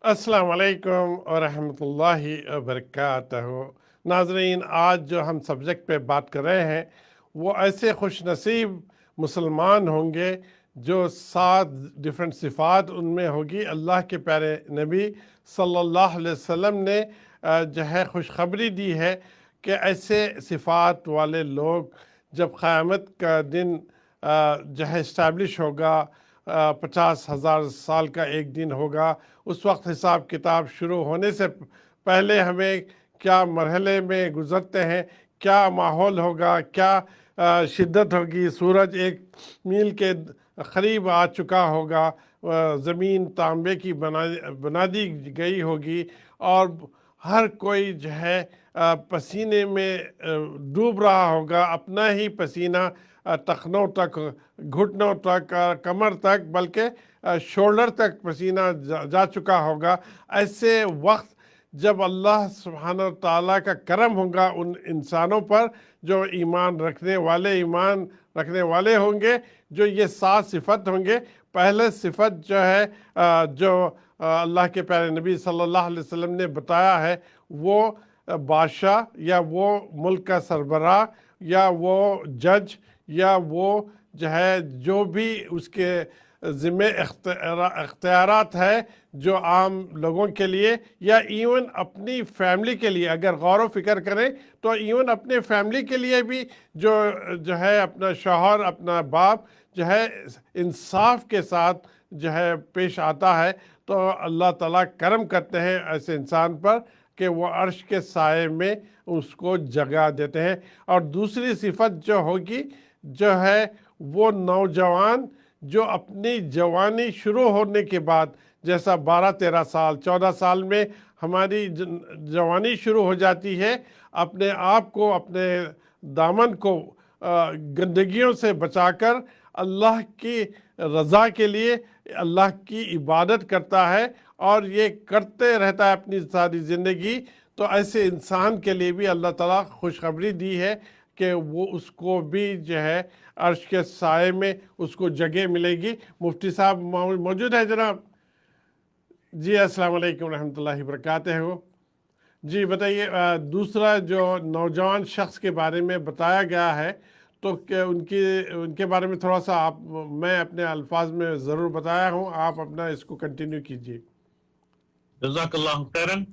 السلام علیکم ورحمۃ اللہ وبرکاتہ۔ ناظرین، آج جو ہم سبجیکٹ پہ بات کر رہے ہیں وہ ایسے خوش نصیب مسلمان ہوں گے جو 7 ڈفرینٹ صفات ان میں ہوگی۔ اللہ کے پیارے نبی صلی اللہ علیہ وسلم نے جو ہے خوشخبری دی ہے کہ ایسے صفات والے لوگ جب قیامت کا دن جو ہے اسٹیبلش ہوگا، 50,000 سال کا ایک دن ہوگا، اس وقت حساب کتاب شروع ہونے سے پہلے ہمیں کیا مرحلے میں گزرتے ہیں، کیا ماحول ہوگا، کیا شدت ہوگی، سورج 1 میل کے قریب آ چکا ہوگا، زمین تانبے کی بنا دی گئی ہوگی، اور ہر کوئی جو ہے پسینے میں ڈوب رہا ہوگا، اپنا ہی پسینہ ٹخنوں تک، گھٹنوں تک، کمر تک، بلکہ شولڈر تک پسینہ جا چکا ہوگا۔ ایسے وقت جب اللہ سبحانہ تعالیٰ کا کرم ہوگا ان انسانوں پر جو ایمان رکھنے والے ہوں گے، جو یہ 7 صفت ہوں گے۔ پہلے صفت جو ہے جو اللہ کے پیارے نبی صلی اللہ علیہ وسلم نے بتایا ہے، وہ بادشاہ یا وہ ملک کا سربراہ یا وہ جج یا وہ جو ہے جو بھی اس کے ذمہ اختیارات ہے جو عام لوگوں کے لیے یا ایون اپنی فیملی کے لیے، اگر غور و فکر کریں تو ایون اپنے فیملی کے لیے بھی جو ہے اپنا شوہر، اپنا باپ جو ہے انصاف کے ساتھ جو ہے پیش آتا ہے، تو اللہ تعالیٰ کرم کرتے ہیں ایسے انسان پر کہ وہ عرش کے سائے میں اس کو جگہ دیتے ہیں۔ اور دوسری صفت جو ہوگی جو ہے وہ نوجوان جو اپنی جوانی شروع ہونے کے بعد، جیسا 12-13 سال 14 سال میں ہماری جوانی شروع ہو جاتی ہے، اپنے آپ کو، اپنے دامن کو گندگیوں سے بچا کر اللہ کی رضا کے لیے اللہ کی عبادت کرتا ہے اور یہ کرتے رہتا ہے اپنی ساری زندگی، تو ایسے انسان کے لیے بھی اللہ تعالیٰ خوشخبری دی ہے کہ وہ اس کو بھی جو ہے عرش کے سائے میں اس کو جگہ ملے گی۔ مفتی صاحب موجود ہے جناب؟ جی السلام علیکم ورحمۃ اللہ وبرکاتہ۔ جی بتائیے، دوسرا جو نوجوان شخص کے بارے میں بتایا گیا ہے تو کہ ان کے بارے میں تھوڑا سا میں اپنے الفاظ میں ضرور بتایا ہوں، آپ اپنا اس کو کنٹینیو کیجیے۔ جزاک اللہ خیرن۔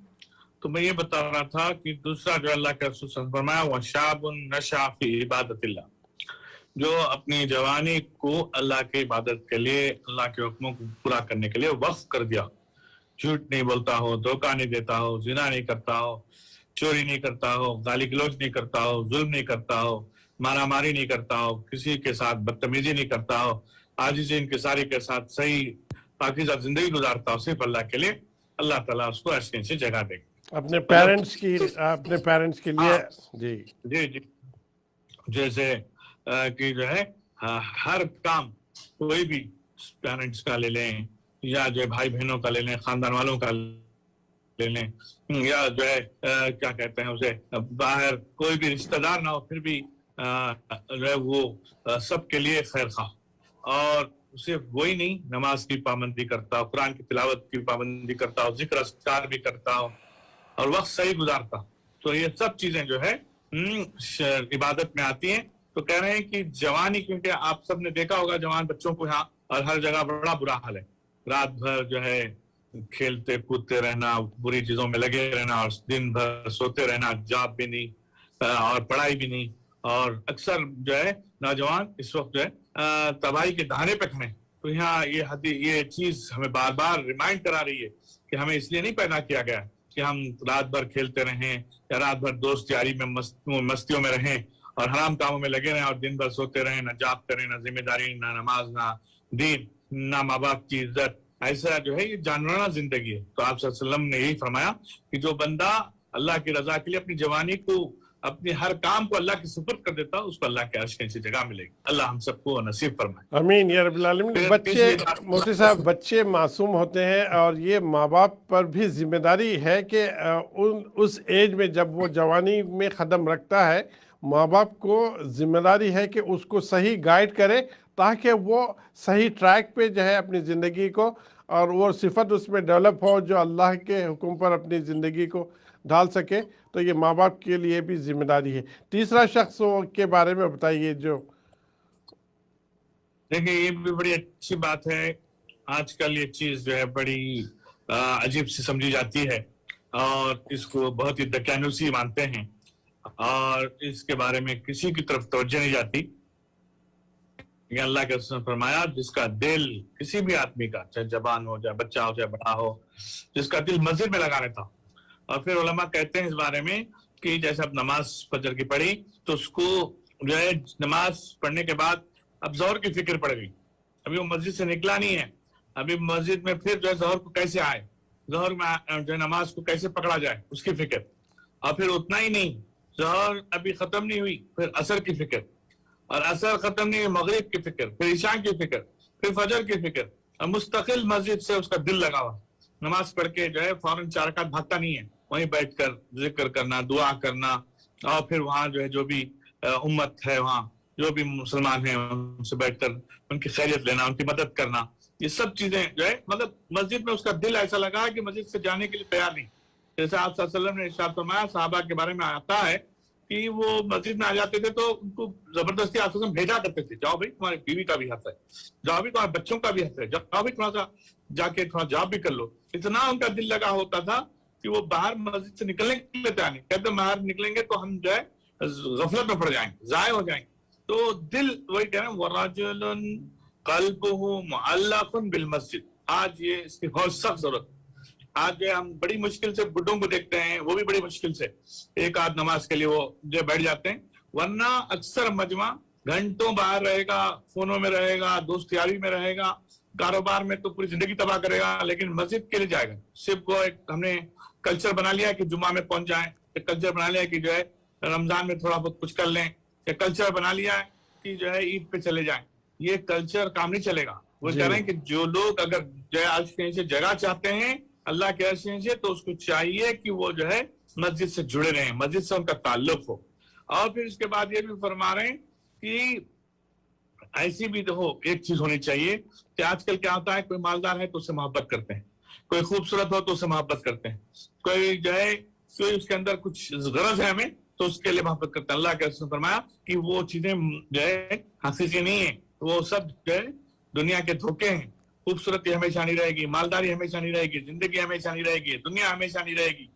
تو میں یہ بتا رہا تھا کہ دوسرا جو اللہ کے رسول صلی اللہ علیہ وسلم فرمایا وہ شاب نشأ فی عبادت اللہ، جو اپنی جوانی کو اللہ کی عبادت کے لیے، اللہ کے حکموں کو پورا کرنے کے لیے وقف کر دیا، جھوٹ نہیں بولتا ہو، دھوکہ نہیں دیتا ہو، زنا نہیں کرتا ہو، چوری نہیں کرتا ہو، گالی گلوچ نہیں کرتا ہو، ظلم نہیں کرتا ہو، مارا ماری نہیں کرتا ہو، کسی کے ساتھ بدتمیزی نہیں کرتا ہو، عاجزی انکساری کے ساتھ صحیح پاکیزہ زندگی گزارتا ہو صرف اللہ کے لیے، اللہ تعالیٰ اس کو عرش سے جگہ دے گا۔ اپنے پیرنٹس کے لیے جی جیسے کہ جو ہے ہر کام کوئی بھی پیرنٹس کا لے لیں یا جو بھائی بہنوں کا لے لیں، خاندان والوں کا لے لیں، یا جو ہے کیا کہتے ہیں اسے، باہر کوئی بھی رشتہ دار نہ ہو پھر بھی جو ہے وہ سب کے لیے خیر خواہ، اور صرف وہی نہیں، نماز کی پابندی کرتا ہو، قرآن کی تلاوت کی پابندی کرتا ہو، ذکر اذکار بھی کرتا ہو اور وقت صحیح گزارتا، تو یہ سب چیزیں جو ہے عبادت میں آتی ہیں۔ تو کہہ رہے ہیں کہ جوانی، کیونکہ آپ سب نے دیکھا ہوگا جوان بچوں کو یہاں اور ہر جگہ بڑا برا حال ہے، رات بھر جو ہے کھیلتے کودتے رہنا، بری چیزوں میں لگے رہنا، اور دن بھر سوتے رہنا، جاب بھی نہیں اور پڑھائی بھی نہیں، اور اکثر جو ہے نوجوان اس وقت جو ہے تباہی کے دہانے پہ کھڑے ہیں۔ تو یہاں یہ چیز ہمیں بار بار ریمائنڈ کرا رہی ہے کہ ہمیں اس لیے نہیں پیدا کیا گیا کہ ہم رات بھر کھیلتے رہیں یا رات بھر دوست یاری میں مستیوں میں رہیں اور حرام کاموں میں لگے رہیں اور دن بھر سوتے رہیں، نہ جاب کریں، نہ ذمہ داری، نہ نماز، نہ دین، نہ ماں باپ کی عزت۔ ایسا جو ہے یہ جانورانہ زندگی ہے۔ تو آپ صلی اللہ علیہ وسلم نے یہی فرمایا کہ جو بندہ اللہ کی رضا کے لیے اپنی جوانی کو، اپنے ہر کام کو اللہ کی سپرد کر دیتا، اس کو اللہ کے عرش کی جگہ ملے گی۔ اللہ ہم سب کو نصیب فرمائے، آمین یا رب العالمین۔ مفتی صاحب، بچے معصوم ہوتے ہیں اور یہ ماں باپ پر بھی ذمہ داری ہے کہ اس ایج میں جب وہ جوانی میں قدم رکھتا ہے، ماں باپ کو ذمہ داری ہے کہ اس کو صحیح گائیڈ کرے تاکہ وہ صحیح ٹریک پہ جو ہے اپنی زندگی کو اور وہ صفت اس میں ڈیولپ ہو جو اللہ کے حکم پر اپنی زندگی کو ڈال سکے. تو یہ ماں باپ کے لیے بھی ذمہ داری ہے. تیسرا شخص کے بارے میں بتائیے. جو دیکھیں یہ بھی بڑی اچھی بات ہے. آج کل یہ چیز جو ہے بڑی عجیب سی سمجھی جاتی ہے اور اس کو بہت ہی دقیانوسی مانتے ہیں اور اس کے بارے میں کسی کی طرف توجہ نہیں جاتی. یہ اللہ کے رسول نے فرمایا جس کا دل کسی بھی آدمی کا چاہے جوان ہو چاہے بچہ ہو چاہے بڑا ہو جس کا دل مسجد میں لگا رہتا. اور پھر علماء کہتے ہیں اس بارے میں کہ جیسے اب نماز فجر کی پڑھی تو اس کو جو ہے نماز پڑھنے کے بعد اب ظہر کی فکر پڑ گئی. ابھی وہ مسجد سے نکلا نہیں ہے. ابھی مسجد میں پھر جو ہے ظہر کو کیسے آئے, ظہر میں جو ہے نماز کو کیسے پکڑا جائے اس کی فکر. اور پھر اتنا ہی نہیں, ظہر ابھی ختم نہیں ہوئی پھر عصر کی فکر, اور عصر ختم نہیں ہوئی مغرب کی فکر, پھر عشاء کی فکر, پھر فجر کی فکر. اور مستقل مسجد سے اس کا دل لگا ہوا. نماز پڑھ کے جو ہے فوراً 4 رکعت بھاگتا نہیں ہے, وہیں بیٹھ کر ذکر کرنا, دعا کرنا, اور پھر وہاں جو ہے جو بھی امت ہے وہاں جو بھی مسلمان ہیں ان سے بیٹھ کر ان کی خیریت لینا, ان کی مدد کرنا. یہ سب چیزیں جو ہے مطلب مسجد میں اس کا دل ایسا لگا کہ مسجد سے جانے کے لیے تیار نہیں. جیسے آپ صلی اللہ علیہ وسلم نے ارشاد فرمایا, صحابہ کے بارے میں آتا ہے کہ وہ مسجد میں آ جاتے تھے تو ان کو زبردستی آپ سے بھیجا کرتے تھے, جاؤ بھائی تمہاری بیوی کا بھی حق ہے, جاؤ بھی تمہارے بچوں کا بھی حق ہے, جاؤ بھی تھوڑا سا جا کے تھوڑا جاب بھی کر لو. اتنا ان کا دل لگا ہوتا تھا کہ وہ باہر مسجد سے نکلنے کے لیے تیار نہیں. کہتے باہر نکلیں گے تو ہم جو ہے غفلت میں پڑ جائیں گے, ضائع ہو جائیں گے. تو دل وہی کہہ رہے ہیں وَرَجُلٌ قَلْبُهُ مُعَلَّقٌ بِالْمَسْجِدِ. آج یہ اس کی بہت سخت ضرورت. آج جو ہم بڑی مشکل سے بڈھوں کو دیکھتے ہیں, وہ بھی بڑی مشکل سے ایک آدھ نماز کے لیے وہ جو بیٹھ جاتے ہیں, ورنہ اکثر مجمع گھنٹوں باہر رہے گا, فونوں میں رہے گا, دوست یاری میں رہے گا, کاروبار میں تو پوری زندگی تباہ کرے گا, لیکن مسجد کے لیے جائے گا. صرف وہ ایک ہم نے کلچر بنا لیا کہ جمعہ میں پہنچ جائیں, ایک کلچر بنا لیا کہ جو ہے رمضان میں تھوڑا بہت کچھ کر لیں, ایک کلچر بنا لیا ہے کہ جو ہے عید پہ چلے جائیں. یہ کلچر کام نہیں چلے گا. وہ کہہ رہے ہیں کہ جو لوگ اگر جو ہے آج کہیں سے جگہ چاہتے ہیں اللہ کے عرش سے, تو اس کو چاہیے کہ وہ جو ہے مسجد سے جڑے رہیں, مسجد سے ان کا تعلق ہو. اور پھر اس کے بعد یہ بھی فرما رہے ہیں کہ ایسی بھی تو ہو ایک چیز ہونی چاہیے کہ آج کل کیا ہوتا ہے, کوئی مالدار ہے تو اس سے محبت کرتے ہیں, کوئی خوبصورت ہو تو اس سے محبت کرتے ہیں, کوئی جو ہے کوئی اس کے اندر کچھ غرض ہے ہمیں تو اس کے لیے محبت کرتے ہیں. اللہ کے رسول نے فرمایا کہ وہ چیزیں جو ہے حقیقی نہیں ہیں, وہ سب جو ہے دنیا کے دھوکے ہیں. خوبصورتی ہمیشہ نہیں رہے گی, مالداری ہمیشہ نہیں رہے گی, زندگی ہمیشہ نہیں رہے گی, دنیا ہمیشہ نہیں رہے گی.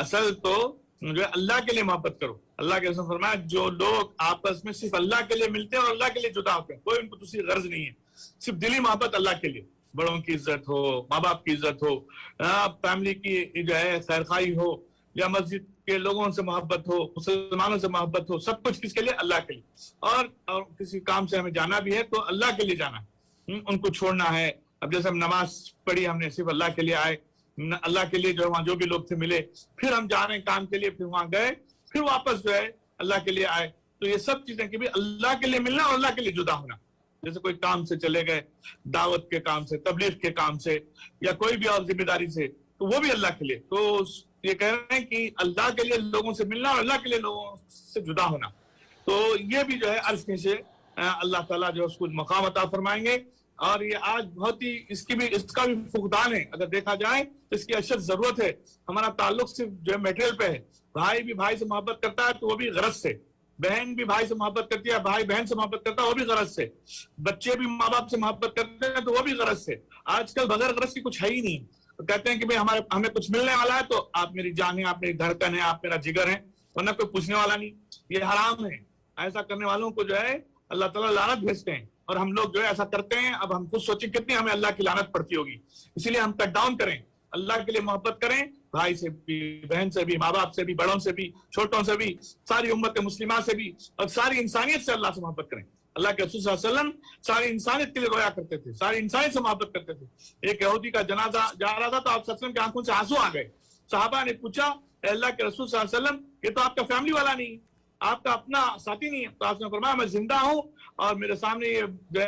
اصل تو جو ہے اللہ کے لیے محبت کرو. اللہ کے رسول نے فرمایا جو لوگ آپس میں صرف اللہ کے لیے ملتے ہیں اور اللہ کے لیے جدا ہوتے ہیں, کوئی ان کو دوسری غرض نہیں ہے, صرف دلی محبت اللہ کے لیے, بڑوں کی عزت ہو, ماں باپ کی عزت ہو, فیملی کی جو ہے خیرخواہی ہو, یا مسجد کے لوگوں سے محبت ہو, مسلمانوں سے محبت ہو, سب کچھ کس کے لیے, اللہ کے لیے. اور کسی کام سے ہمیں جانا بھی ہے تو اللہ کے لیے جانا ہے, ان کو چھوڑنا ہے. اب جیسے ہم نماز پڑھی, ہم نے صرف اللہ کے لیے آئے, اللہ کے لیے جو وہاں جو بھی لوگ تھے ملے, پھر ہم جا رہے ہیں کام کے لیے, پھر وہاں گئے, پھر واپس جو ہے اللہ کے لیے آئے. تو یہ سب چیزیں کہ بھی اللہ کے لیے ملنا اور اللہ کے لیے جدا ہونا. جیسے کوئی کام سے چلے گئے, دعوت کے کام سے, تبلیغ کے کام سے, یا کوئی بھی اور ذمہ داری سے, تو وہ بھی اللہ کے لیے. تو یہ کہہ رہے ہیں کہ اللہ کے لیے لوگوں سے ملنا اور اللہ کے لیے لوگوں سے جدا ہونا. تو یہ بھی جو ہے عرض سے اللہ تعالیٰ جو اس کو مقام عطا فرمائیں گے. اور یہ آج بہت ہی اس کا بھی فقدان ہے. اگر دیکھا جائے تو اس کی اشد ضرورت ہے. ہمارا تعلق صرف جو ہے میٹریل پہ ہے. بھائی بھی بھائی سے محبت کرتا ہے تو وہ بھی غرض سے, بہن بھی بھائی سے محبت کرتی ہے, بھائی بہن سے محبت کرتا ہے وہ بھی غرض سے, بچے بھی ماں باپ سے محبت کرتے ہیں تو وہ بھی غرض سے. آج کل بغیر غرض کی کچھ ہے ہی نہیں. کہتے ہیں کہ ہمیں کچھ ملنے والا ہے تو آپ میری جان ہے, آپ میری دھڑکن ہے, آپ میرا جگر ہے, ورنہ کوئی پوچھنے والا نہیں. یہ حرام ہے. ایسا کرنے والوں کو جو ہے اللہ تعالیٰ لعنت بھیجتے ہیں, اور ہم لوگ جو ہے ایسا کرتے ہیں. اب ہم خود سوچیں کتنی ہمیں اللہ کی لعنت پڑتی ہوگی. اسی لیے ہم کٹ ڈاؤن کریں, اللہ کے لیے محبت کریں, بھائی سے بھی, بہن سے بھی, ماں باپ سے بھی, بڑوں سے بھی, چھوٹوں سے بھی, ساری امت مسلمہ سے بھی, اور ساری انسانیت سے اللہ سے محبت کریں. اللہ کے رسول صلی اللہ علیہ وسلم ساری انسانیت کے لیے رویا کرتے تھے, ساری انسانیت سے محبت کرتے تھے. ایک یہودی کا جنازہ جا رہا تھا تو آپ صلی اللہ علیہ وسلم کی آنکھوں سے آنسو آ گئے. صحابہ نے پوچھا اے اللہ کے رسول صلی اللہ علیہ وسلم, یہ تو آپ کا فیملی والا نہیں, آپ کا اپنا ساتھی نہیں ہے. تو آپ نے فرمایا میں زندہ ہوں اور میرے سامنے یہ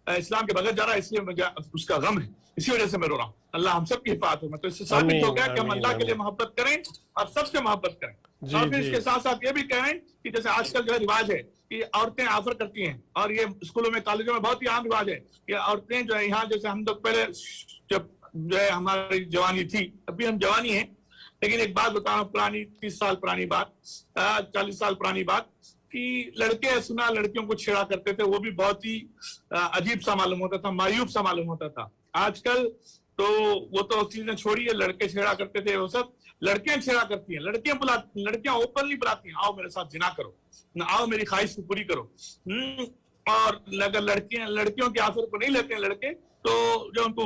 اسلام کے بغیر جا رہا ہے, اس لیے مجھے اس کا غم ہے, اسی وجہ سے میں رو رہا ہوں. اللہ ہم سب کی حفاظت ہو. تو اس سے ثابت ہو گیا کہ ہم اللہ کے لیے محبت کریں اور سب سے محبت کریں. اور پھر اس کے ساتھ ساتھ یہ بھی کہیں کہ جیسے آج کل جو ہے رواج ہے کہ عورتیں آفر کرتی ہیں، اور یہ اسکولوں میں کالجوں میں بہت ہی عام رواج ہے کہ عورتیں جو ہے یہاں، جیسے ہم لوگ پہلے جب جو ہے ہماری جوانی تھی، ابھی ہم جوانی ہیں، لیکن ایک بات بتا رہا ہوں، پرانی 30 سال پرانی بات، 40 سال پرانی بات، کہ لڑکے سنا لڑکیوں کو چھیڑا کرتے تھے، وہ بھی بہت ہی عجیب سا معلوم ہوتا تھا، معیوب سا معلوم ہوتا تھا۔ آج کل تو وہ تو چیزیں چھوڑیے، لڑکے چھیڑا کرتے تھے وہ سب، لڑکیاں چھیڑا کرتی ہیں، لڑکیاں اوپنلی بلاتی ہیں، آؤ میرے ساتھ زنا کرو، آؤ میری خواہش کو پوری کرو۔ اور اگر لڑکیوں کے آفر کو نہیں لیتے ہیں لڑکے، تو جو ان کو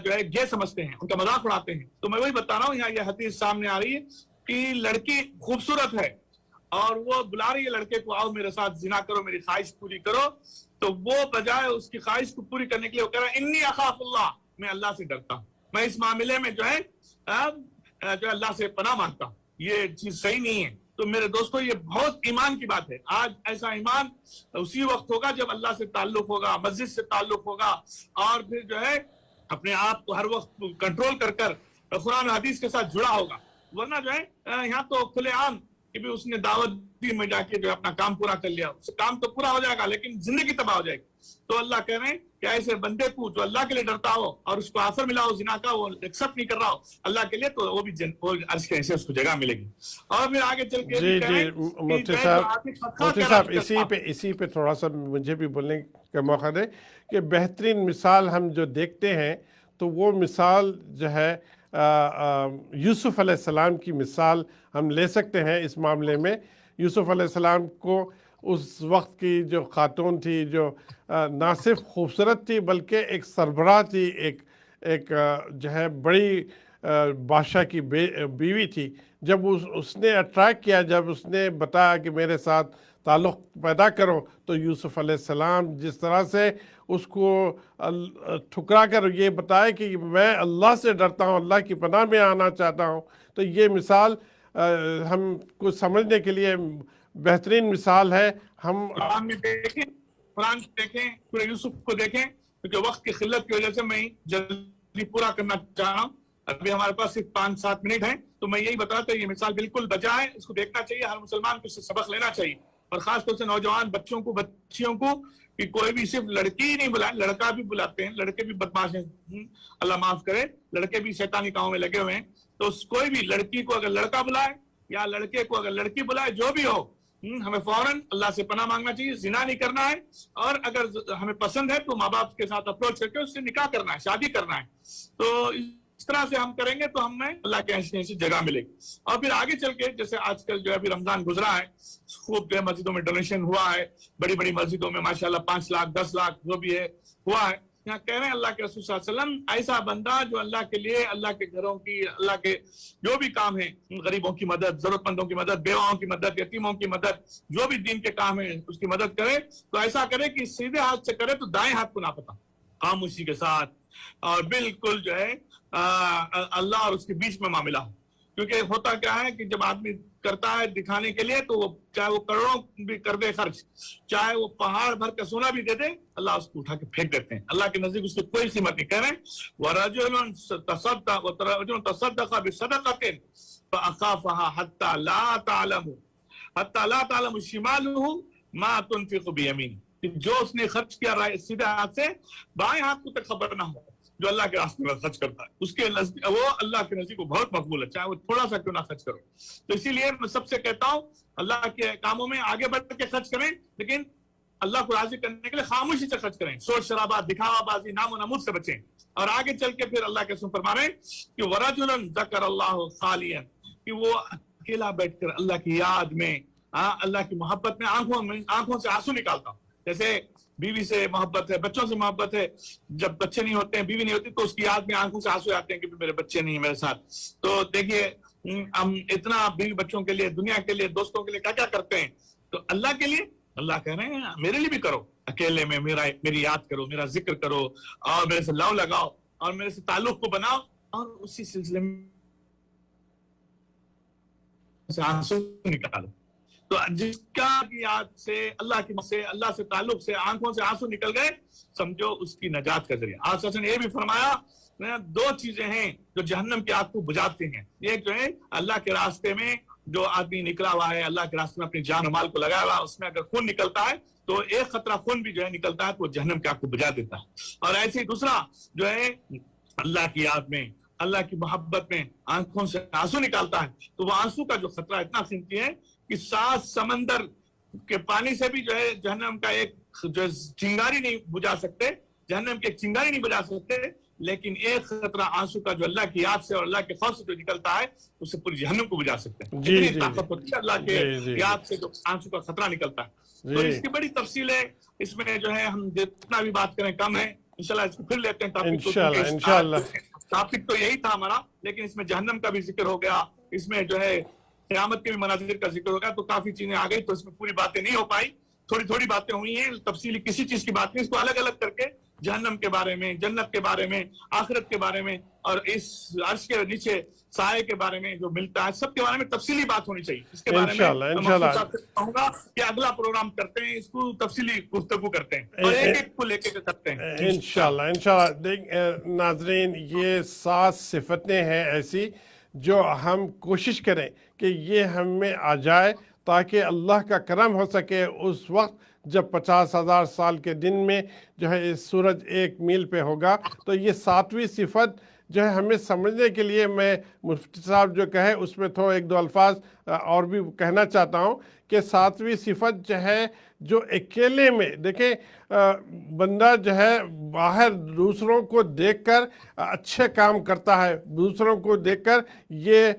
جو ہے گے سمجھتے ہیں، ان کا مذاق اڑاتے ہیں۔ تو میں وہی بتا رہا ہوں، یہاں یہ حدیث سامنے آ رہی ہے کہ لڑکی خوبصورت ہے اور وہ بلا رہی ہے لڑکے کو، آؤ میرے ساتھ زنا کرو، میری خواہش پوری کرو، تو وہ بجائے اس کی خواہش کو پوری کرنے کے لیے وہ کہہ رہا ہے انی اخاف اللہ، میں اللہ سے ڈرتا ہوں، میں اس معاملے میں جو ہے اللہ سے پناہ مانگتا ہوں، یہ چیز صحیح نہیں ہے۔ تو میرے دوستو، یہ بہت ایمان کی بات ہے۔ آج ایسا ایمان اسی وقت ہوگا جب اللہ سے تعلق ہوگا، مسجد سے تعلق ہوگا، اور پھر جو ہے اپنے آپ کو ہر وقت کنٹرول کر قرآن و حدیث کے ساتھ جڑا ہوگا۔ ورنہ جو ہے یہاں تو کھلے عام کہ بھی اس نے دعوت دی میں جا کے جو اپنا کام پورا کر لیا، اس کام تو پورا ہو جائے گا لیکن زندگی تباہ ہو جائے گی۔ تو اللہ کہہ رہے ہیں کہ ایسے بندے کو جو اللہ کے لیے ڈرتا ہو اور اس کو آفر ملا ہو زنا کا، وہ ایکسپٹ نہیں کر رہا ہو اللہ کے لیے، تو وہ بھی عرش کے حیثیت اس کو جگہ ملے گی۔ اور پھر آگے چل کے جی مفتی صاحب اسی پہ تھوڑا سا مجھے بھی بولنے کا موقع دے کہ بہترین مثال ہم جو دیکھتے ہیں تو وہ مثال جو ہے یوسف علیہ السلام کی مثال ہم لے سکتے ہیں اس معاملے میں۔ یوسف علیہ السلام کو اس وقت کی جو خاتون تھی، جو نہ صرف خوبصورت تھی بلکہ ایک سربراہ تھی، ایک جو ہے بڑی بادشاہ کی بیوی تھی، جب اس نے اٹریکٹ کیا، جب اس نے بتایا کہ میرے ساتھ تعلق پیدا کرو، تو یوسف علیہ السلام جس طرح سے اس کو ٹھکرا کر یہ بتایا کہ میں اللہ سے ڈرتا ہوں، اللہ کی پناہ میں آنا چاہتا ہوں، تو یہ مثال ہم کو سمجھنے کے لیے بہترین مثال ہے۔ ہم قرآن میں دیکھیں پورے یوسف کو دیکھیں، کیونکہ وقت کی قلت کی وجہ سے میں جلدی پورا کرنا چاہ رہا ہوں، ابھی ہمارے پاس صرف 5-7 منٹ ہیں، تو میں یہی بتاتا ہوں یہ مثال بالکل بجا ہے، اس کو دیکھنا چاہیے، ہر مسلمان کو اس سے سبق لینا چاہیے، اور خاص طور سے نوجوان بچوں کو، بچیوں کو، کہ کوئی بھی صرف لڑکی ہی نہیں بلائے، لڑکا بھی بلاتے ہیں، لڑکے بھی بدماش ہیں، اللہ معاف کرے، لڑکے بھی شیطانی کاموں میں لگے ہوئے ہیں، تو کوئی بھی لڑکی کو اگر لڑکا بلائے یا لڑکے کو اگر لڑکی بلائے، جو بھی ہو، ہمیں فوراً اللہ سے پناہ مانگنا چاہیے، زنا نہیں کرنا ہے، اور اگر ہمیں پسند ہے تو ماں باپ کے ساتھ اپروچ کر کے اس سے نکاح کرنا ہے، شادی کرنا ہے۔ تو اس طرح سے ہم کریں گے تو ہمیں اللہ کے ایسی جگہ ملے گی۔ اور پھر آگے چل کے جیسے آج کل جو ہے ابھی رمضان گزرا ہے، خوب جو ہے مسجدوں میں ڈونیشن ہوا ہے، بڑی بڑی مسجدوں میں ماشاءاللہ 5 لاکھ 10 لاکھ جو بھی ہے ہوا ہے۔ یہاں کہہ رہے ہیں اللہ کے رسول صلی اللہ علیہ وسلم، ایسا بندہ جو اللہ کے لیے، اللہ کے گھروں کی، اللہ کے جو بھی کام ہیں، غریبوں کی مدد، ضرورت مندوں کی مدد، بیواؤں کی مدد، یتیموں کی مدد، جو بھی دین کے کام ہیں اس کی مدد کرے، تو ایسا کرے کہ سیدھے ہاتھ سے کرے تو دائیں ہاتھ کو نہ پتا، خاموشی کے ساتھ، اور بالکل جو ہے اللہ اور اس کے بیچ میں معاملہ ہو۔ کیونکہ ہوتا کیا ہے کہ جب آدمی کرتا ہے دکھانے کے لیے، تو وہ چاہے وہ کروڑوں بھی کر دے خرچ، چاہے وہ پہاڑ بھر کا سونا بھی دے دے، اللہ اس کو اٹھا کے پھینک دیتے ہیں، اللہ کے نزدیک اس کی کوئی قیمت نہیں۔ کہہ رہے ہیں وَرَجُلٌ تَصَدَّقَ بِصَدَقَةٍ فَأَخَافَهَا حَتَّى لَا تَعْلَمُ شِمَالُهُ مَا تُنْفِقُ بِيَمِينِهِ، جو اس نے خرچ کیا سیدھے ہاتھ سے، بائیں ہاتھ کو تک خبر نہ ہو، جو اللہ کے راستے میں خرچ کرتا ہے اس کے وہ اللہ کے نزدیک بہت مقبول ہے، چاہے وہ تھوڑا سا کیوں نہ خرچ کرو۔ تو اسی لیے میں سب سے کہتا ہوں اللہ کے کاموں میں آگے بڑھ کے خرچ کریں، لیکن اللہ کو راضی کرنے کے لیے خاموشی سے خرچ کریں، شور شرابہ، دکھاوا بازی، نام و نمود سے بچیں۔ اور آگے چل کے پھر اللہ کے رسول فرما رہے ہیں کہ وَرَجُلًا ذَكَرَ اللَّهُ خَالِيًا، کہ وہ اکیلا بیٹھ کر اللہ کی یاد میں، اللہ کی محبت میں آنکھوں سے آنسو نکالتا ہوں۔ جیسے بیوی سے محبت ہے، بچوں سے محبت ہے، جب بچے نہیں ہوتے ہیں، بیوی نہیں ہوتی، تو اس کی یاد میں آنکھوں سے آنسو آتے ہیں کہ میرے بچے نہیں ہیں میرے ساتھ۔ تو دیکھیے ہم اتنا بیوی بچوں کے لیے، دنیا کے لیے، دوستوں کے لیے کیا کیا کرتے ہیں، تو اللہ کے لیے اللہ کہہ رہے ہیں میرے لیے بھی کرو، اکیلے میں میری یاد کرو، میرا ذکر کرو، اور میرے سے لو لگاؤ، اور میرے سے تعلق کو بناؤ، اور اسی سلسلے میں آنسو نکالو۔ تو جس کا یاد سے، اللہ سے تعلق سے آنکھوں سے آنسو نکل گئے، سمجھو اس کی نجات کا ذریعہ۔ آپ نے یہ بھی فرمایا 2 چیزیں ہیں جو جہنم کی آگ کو بجھاتے ہیں، ایک جو ہے اللہ کے راستے میں جو آدمی نکلا ہوا ہے اللہ کے راستے میں اپنی جان و مال کو لگایا ہوا ہے، اس میں اگر خون نکلتا ہے تو ایک قطرہ خون بھی جو ہے نکلتا ہے تو وہ جہنم کی آگ کو بجھا دیتا ہے۔ اور ایسے ہی دوسرا جو ہے اللہ کی یاد میں، اللہ کی محبت میں آنکھوں سے آنسو نکالتا ہے تو وہ آنسو کا جو خطرہ اتنا قیمتی ہے کہ 7 سمندر کے پانی سے بھی جو ہے جہنم کا ایک جو چنگاری نہیں بجھا سکتے، جہنم کی ایک چنگاری نہیں بجھا سکتے، لیکن ایک خطرہ آنسو کا جو اللہ کی یاد سے اور اللہ کے خوف سے جو نکلتا ہے اس سے پوری جہنم کو بجھا سکتے ہیں۔ جی اتنی جی طاقت ہوتی ہے اللہ کے جی یاد سے جو آنسو کا خطرہ نکلتا ہے۔ تو جی اس کی بڑی تفصیل ہے، اس میں جو ہے ہم جتنا بھی بات کریں کم ہے، انشاءاللہ اس کو پھر لیتے ہیں ٹاپک کو، انشاءاللہ کیونکہ انشاءاللہ ٹاپک تو یہی تھا ہمارا، لیکن اس میں جہنم کا بھی ذکر ہو گیا، اس میں جو ہے قیامت کے بھی مناظر کا ذکر ہو گیا، تو کافی چیزیں آ گئی، تو اس میں پوری باتیں نہیں ہو پائی، تھوڑی تھوڑی باتیں ہوئی ہیں، تفصیلی کسی چیز کی بات نہیں، اس کو الگ الگ کر کے جہنم کے بارے میں، جنت کے بارے میں، آخرت کے بارے میں، اور اس عرش کے نیچے سائے کے بارے میں جو ملتا ہے، سب کے بارے میں تفصیلی بات ہونی چاہیے۔ اس کے بارے میں انشاءاللہ میں انشاءاللہ مخصوص آپ سے کہوں گا کہ اگلا پروگرام کرتے ہیں، اس کو تفصیلی گفتگو کرتے ہیں اور ایک ایک کو لے کے کرتے ہیں انشاءاللہ انشاءاللہ۔ دیکھ ناظرین، یہ 7 صفتیں ہیں ایسی جو ہم کوشش کریں کہ یہ ہم میں آ جائے تاکہ اللہ کا کرم ہو سکے اس وقت جب 50,000 سال کے دن میں جو ہے سورج 1 میل پہ ہوگا۔ تو یہ 7ویں صفت جو ہے ہمیں سمجھنے کے لیے میں مفتی صاحب جو کہے اس میں تو 1-2 الفاظ اور بھی کہنا چاہتا ہوں کہ 7ویں صفت جو ہے جو اکیلے میں دیکھیں بندہ جو ہے باہر دوسروں کو دیکھ کر اچھے کام کرتا ہے، دوسروں کو دیکھ کر یہ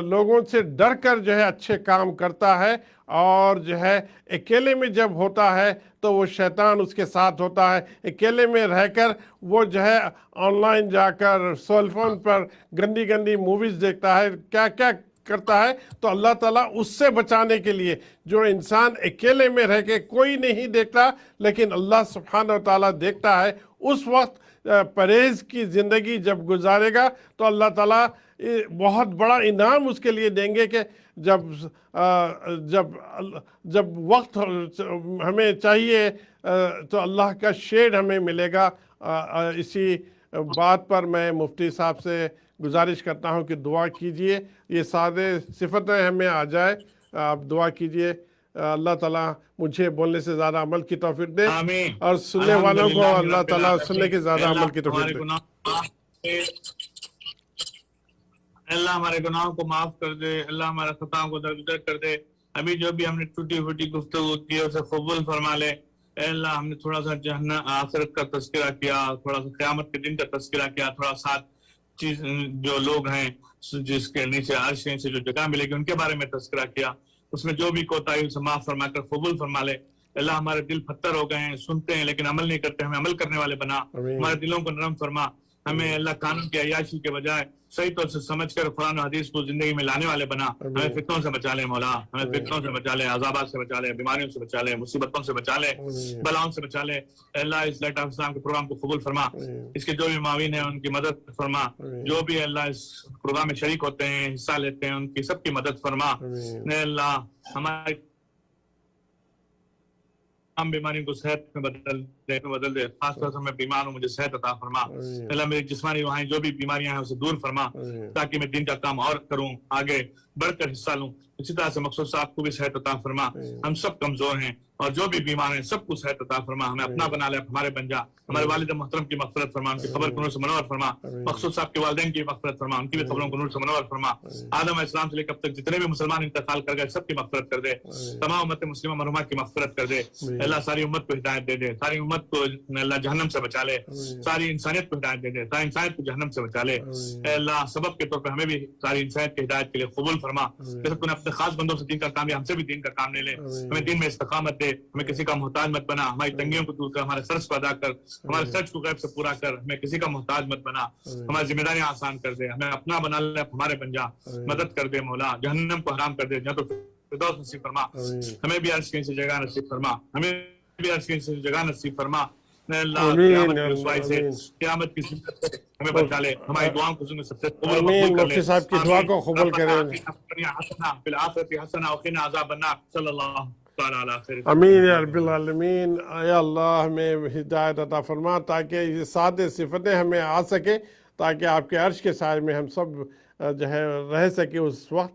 لوگوں سے ڈر کر جو ہے اچھے کام کرتا ہے، اور جو ہے اکیلے میں جب ہوتا ہے تو وہ شیطان اس کے ساتھ ہوتا ہے، اکیلے میں رہ کر وہ جو ہے آن لائن جا کر سیل فون پر گندی گندی موویز دیکھتا ہے، کیا کیا کرتا ہے۔ تو اللہ تعالیٰ اس سے بچانے کے لیے جو انسان اکیلے میں رہ کے کوئی نہیں دیکھتا لیکن اللہ سبحانہ و تعالیٰ دیکھتا ہے، اس وقت پرہیز کی زندگی جب گزارے گا تو اللہ تعالیٰ بہت بڑا انعام اس کے لیے دیں گے کہ جب وقت ہمیں چاہیے تو اللہ کا شیڈ ہمیں ملے گا۔ اسی بات پر میں مفتی صاحب سے گزارش کرتا ہوں کہ دعا کیجئے، یہ سارے صفتیں ہمیں آ جائے، آپ دعا کیجئے اللہ تعالیٰ مجھے بولنے سے زیادہ عمل کی توفیق دے، آمین۔ اور سننے والوں کو اللہ تعالیٰ سننے کے زیادہ عمل کی توفیق دے۔ اللہ ہمارے گناہوں کو معاف کر دے، اللہ ہمارے خطاؤں کو درگزر کر دے، ابھی جو بھی ہم نے ٹوٹی پھوٹی گفتگو کی ہے اسے قبول فرما لے۔ اے اللہ ہم نے تھوڑا سا جہنم آخرت کا تذکرہ کیا، تھوڑا سا قیامت کے دن کا تذکرہ کیا، تھوڑا سا چیز جو لوگ ہیں جس کے نیچے عرش سے جو جگہ ملے گی ان کے بارے میں تذکرہ کیا، اس میں جو بھی کوتاہی اسے معاف فرما کر قبول فرما لے۔ اللہ ہمارے دل پتھر ہو گئے ہیں، سنتے ہیں لیکن عمل نہیں کرتے، ہمیں عمل کرنے والے بنا، ہمارے دلوں کو نرم فرما، ہمیں اللہ قانون کی عیاشی کے بجائے صحیح طور سے سمجھ کر قرآن و حدیث کو زندگی میں لانے والے بنا، ہمیں فتنوں سے بچا لے مولا، ہمیں فتنوں سے بچا لے، عذابات سے بچا لے، بیماریوں سے بچا لے، مصیبتوں سے بچا لے، بلاؤں سے بچا لے۔ اے اللہ اس لائٹ آف اسلام کے پروگرام کو قبول فرما، اس کے جو بھی معاون ہیں ان کی مدد فرما، جو بھی اللہ اس پروگرام میں شریک ہوتے ہیں، حصہ لیتے ہیں، ان کی سب کی مدد فرما۔ اے اللہ ہمارے ہم بیماری کو صحت میں بدل دے، خاص طور سے میں بیمار ہوں، مجھے صحت عطا فرما۔ اللہ میری جسمانی روحانی جو بھی بیماریاں ہیں اسے دور فرما، تاکہ میں دین کا کام اور کروں، آگے بڑھ کر حصہ لوں۔ اسی طرح سے مقصود صاحب کو بھی صحت عطا فرما، ہم سب کمزور ہیں اور جو بھی بیمار ہیں سب کو صحت عطا فرما، ہمیں اپنا بنا لے، ہمارے بن جا۔ ہمارے والد محترم کی مغفرت فرما، ان کی قبر کو نور سے منور فرما، مقصود صاحب کے والدین کی مغفرت فرما، ان کی بھی قبروں کو نور سے منور فرما۔ آدم علیہ السلام سے لے کر اب تک جتنے بھی مسلمان انتقال کر گئے سب کی مغفرت کر دے، تمام امت مسلمہ مرحومہ کی مغفرت کر دے۔ اللہ ساری امت کو ہدایت دے دے، ساری امت کو اللہ جہنم سے بچا لے، ساری انسانیت کو ہدایت دے دے، ساری انسانیت کو جہنم سے بچا لے۔ اے اللہ سبب کے طور پر ہمیں بھی ساری انسانیت کی ہدایت کے لیے قبول فرما، جیسے تو نے اپنے خاص بندوں سے دین کا کام لیا، ہم سے بھی دین کا کام لے لے، ہمیں دین میں استقامت دے، ہمیں کسی کا محتاج مت بنا، ہماری تنگیوں کو دور کر، ہمارے قرض کو ادا کر، ہمارے خرچ کو غیب سے پورا کر، ہمیں کسی کا محتاج مت بنا، ہماری ذمہ داریاں آسان کر دے، ہمیں اپنا بنا لے، ہمارے بن جا، مدد کر دے مولا، جہنم کو حرام کر دے، جہاں تو فردوس نصیب فرما، ہمیں بھی عرش کی سے جگہ نصیب فرما، ہمیں بھی عرش کی سے جگہ نصیب فرما۔ اے اللہ قیامت کی رسوائی سے، قیامت کی ذلت سے ہمیں بچا لے، ہماری دعاؤں کو سن سب سے قبول مقبول کر لے۔ مفتی صاحب کی دعا کو قبول کریں۔ امین یا رب العالمین۔ اے اللہ ہمیں ہدایت عطا فرما تاکہ یہ سارے صفتیں ہمیں آ سکے، تاکہ آپ کے عرش کے سائے میں ہم سب جو ہے رہ سکے اس وقت۔